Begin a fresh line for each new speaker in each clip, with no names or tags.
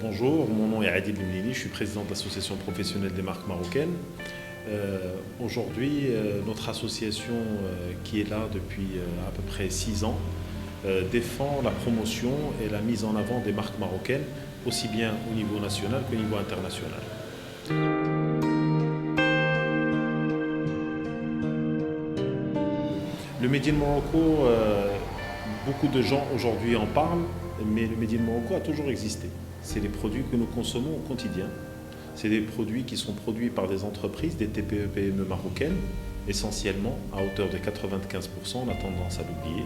Bonjour, mon nom est Adil Limlini, je suis président de l'association professionnelle des marques marocaines. Aujourd'hui, notre association qui est là depuis à peu près 6 ans défend la promotion et la mise en avant des marques marocaines, aussi bien au niveau national qu'au niveau international. Le Made in Morocco, beaucoup de gens aujourd'hui en parlent, mais le Made in Morocco a toujours existé. C'est les produits que nous consommons au quotidien. C'est des produits qui sont produits par des entreprises, des TPE-PME marocaines, essentiellement, à hauteur de 95%, on a tendance à l'oublier.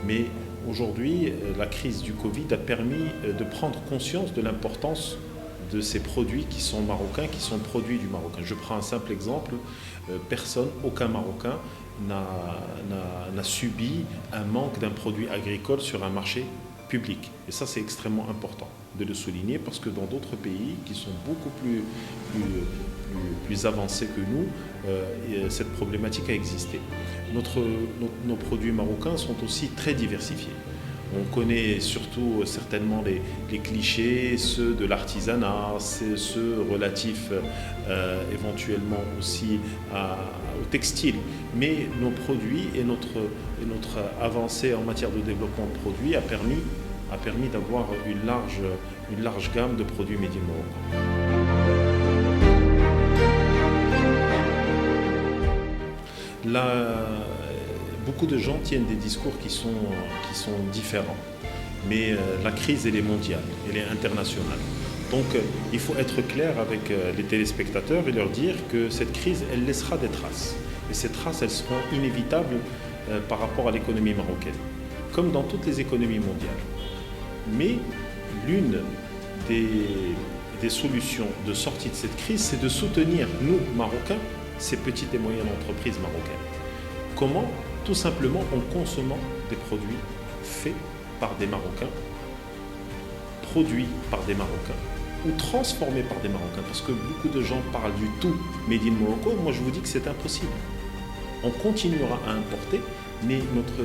Mais aujourd'hui, la crise du Covid a permis de prendre conscience de l'importance de ces produits qui sont marocains, qui sont produits du Maroc. Je prends un simple exemple, aucun Marocain n'a subi un manque d'un produit agricole sur un marché public. Et ça, c'est extrêmement important de le souligner parce que dans d'autres pays qui sont beaucoup plus avancés que nous, cette problématique a existé. Nos produits marocains sont aussi très diversifiés. On connaît surtout certainement les clichés, ceux de l'artisanat, ceux relatifs éventuellement aussi au textile. Mais nos produits et notre avancée en matière de développement de produits a permis d'avoir une large gamme de produits Made in Morocco. Beaucoup de gens tiennent des discours qui sont différents. Mais la crise, elle est mondiale, elle est internationale. Donc il faut être clair avec les téléspectateurs et leur dire que cette crise, elle laissera des traces. Et ces traces, elles seront inévitables par rapport à l'économie marocaine, comme dans toutes les économies mondiales. Mais l'une des solutions de sortie de cette crise, c'est de soutenir, nous, Marocains, ces petites et moyennes entreprises marocaines. Comment ? Tout simplement en consommant des produits faits par des Marocains, produits par des Marocains ou transformés par des Marocains. Parce que beaucoup de gens parlent du tout Made in Morocco. Moi, je vous dis que c'est impossible. On continuera à importer, mais notre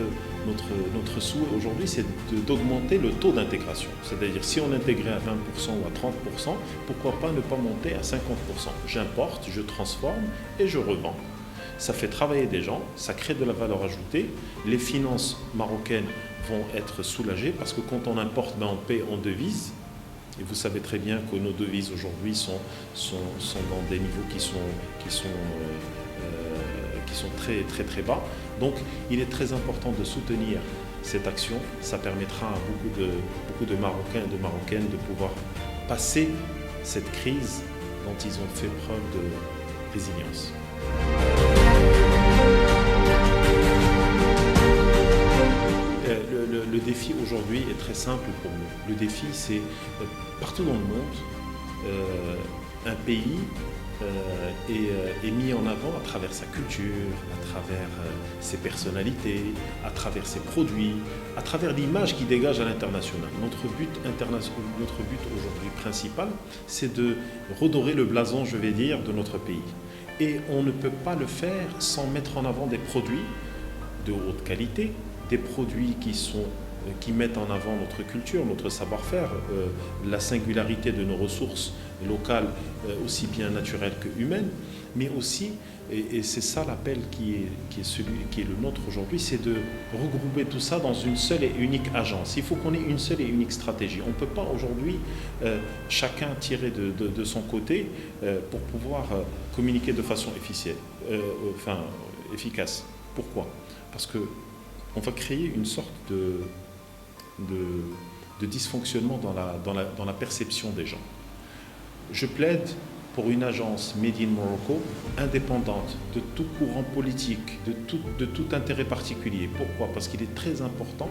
souhait aujourd'hui, c'est d'augmenter le taux d'intégration. C'est-à-dire, si on intégrait à 20% ou à 30%, pourquoi pas ne pas monter à 50%. J'importe, je transforme et je revends. Ça fait travailler des gens, ça crée de la valeur ajoutée. Les finances marocaines vont être soulagées parce que quand on importe, on paie en devises. Et vous savez très bien que nos devises aujourd'hui sont dans des niveaux qui sont très, très, très bas. Donc, il est très important de soutenir cette action. Ça permettra à beaucoup de Marocains et de Marocaines de pouvoir passer cette crise dont ils ont fait preuve de résilience. Le défi aujourd'hui est très simple pour nous. Le défi, c'est partout dans le monde, un pays est mis en avant à travers sa culture, à travers ses personnalités, à travers ses produits, à travers l'image qu'il dégage à l'international. Notre but aujourd'hui principal, c'est de redorer le blason, je vais dire, de notre pays. Et on ne peut pas le faire sans mettre en avant des produits de haute qualité, des produits qui mettent en avant notre culture, notre savoir-faire, la singularité de nos ressources locales, aussi bien naturelles que humaines, mais aussi, et c'est ça l'appel qui est le nôtre aujourd'hui, c'est de regrouper tout ça dans une seule et unique agence. Il faut qu'on ait une seule et unique stratégie. On ne peut pas aujourd'hui chacun tirer de son côté pour pouvoir communiquer de façon efficace. Pourquoi ? Parce qu'on va créer une sorte de dysfonctionnement dans la perception des gens. Je plaide pour une agence Made in Morocco indépendante de tout courant politique, de tout intérêt particulier. Pourquoi ? Parce qu'il est très important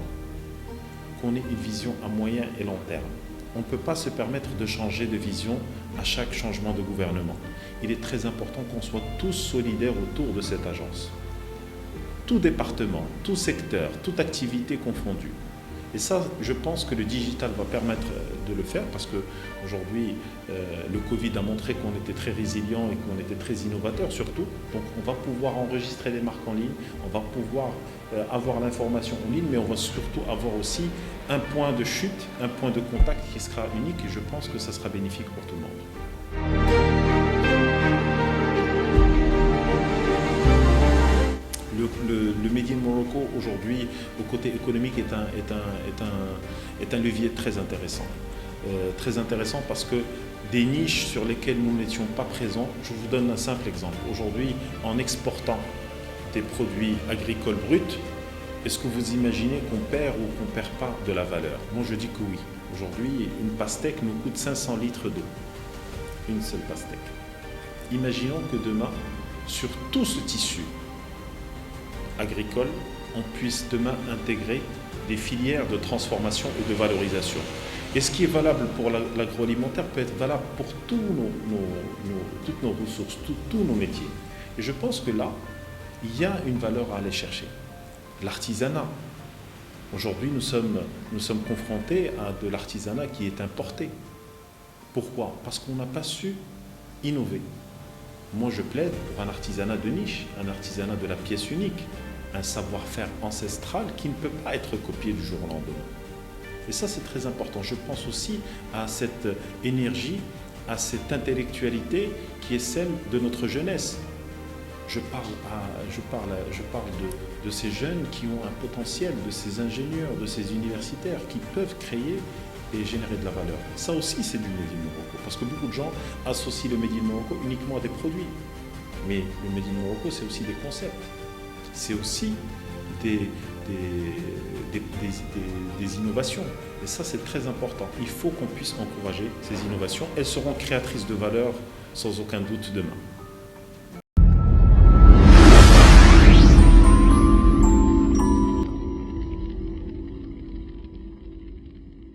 qu'on ait une vision à moyen et long terme. On ne peut pas se permettre de changer de vision à chaque changement de gouvernement. Il est très important qu'on soit tous solidaires autour de cette agence. Tout département, tout secteur, toute activité confondue. Et ça, je pense que le digital va permettre de le faire parce qu'aujourd'hui, le Covid a montré qu'on était très résilient et qu'on était très innovateur surtout. Donc on va pouvoir enregistrer les marques en ligne, on va pouvoir avoir l'information en ligne, mais on va surtout avoir aussi un point de chute, un point de contact qui sera unique et je pense que ça sera bénéfique pour tout le monde. Le Made in Morocco aujourd'hui, au côté économique, est un levier très intéressant. Très intéressant parce que des niches sur lesquelles nous n'étions pas présents, je vous donne un simple exemple. Aujourd'hui, en exportant des produits agricoles bruts, est-ce que vous imaginez qu'on perd ou qu'on ne perd pas de la valeur? Moi je dis que oui. Aujourd'hui, une pastèque nous coûte 500 litres d'eau. Une seule pastèque. Imaginons que demain, sur tout ce tissu agricole, on puisse demain intégrer des filières de transformation et de valorisation. Et ce qui est valable pour l'agroalimentaire peut être valable pour toutes nos ressources, tous nos métiers. Et je pense que là, il y a une valeur à aller chercher. L'artisanat. Aujourd'hui, nous sommes confrontés à de l'artisanat qui est importé. Pourquoi? Parce qu'on n'a pas su innover. Moi, je plaide pour un artisanat de niche, un artisanat de la pièce unique, un savoir-faire ancestral qui ne peut pas être copié du jour au lendemain. Et ça, c'est très important. Je pense aussi à cette énergie, à cette intellectualité qui est celle de notre jeunesse. Je parle de ces jeunes qui ont un potentiel, de ces ingénieurs, de ces universitaires qui peuvent créer et générer de la valeur. Ça aussi, c'est du Made in Morocco. Parce que beaucoup de gens associent le Made in Morocco uniquement à des produits. Mais le Made in Morocco, c'est aussi des concepts. C'est aussi des innovations. Et ça, c'est très important. Il faut qu'on puisse encourager ces innovations. Elles seront créatrices de valeur sans aucun doute demain.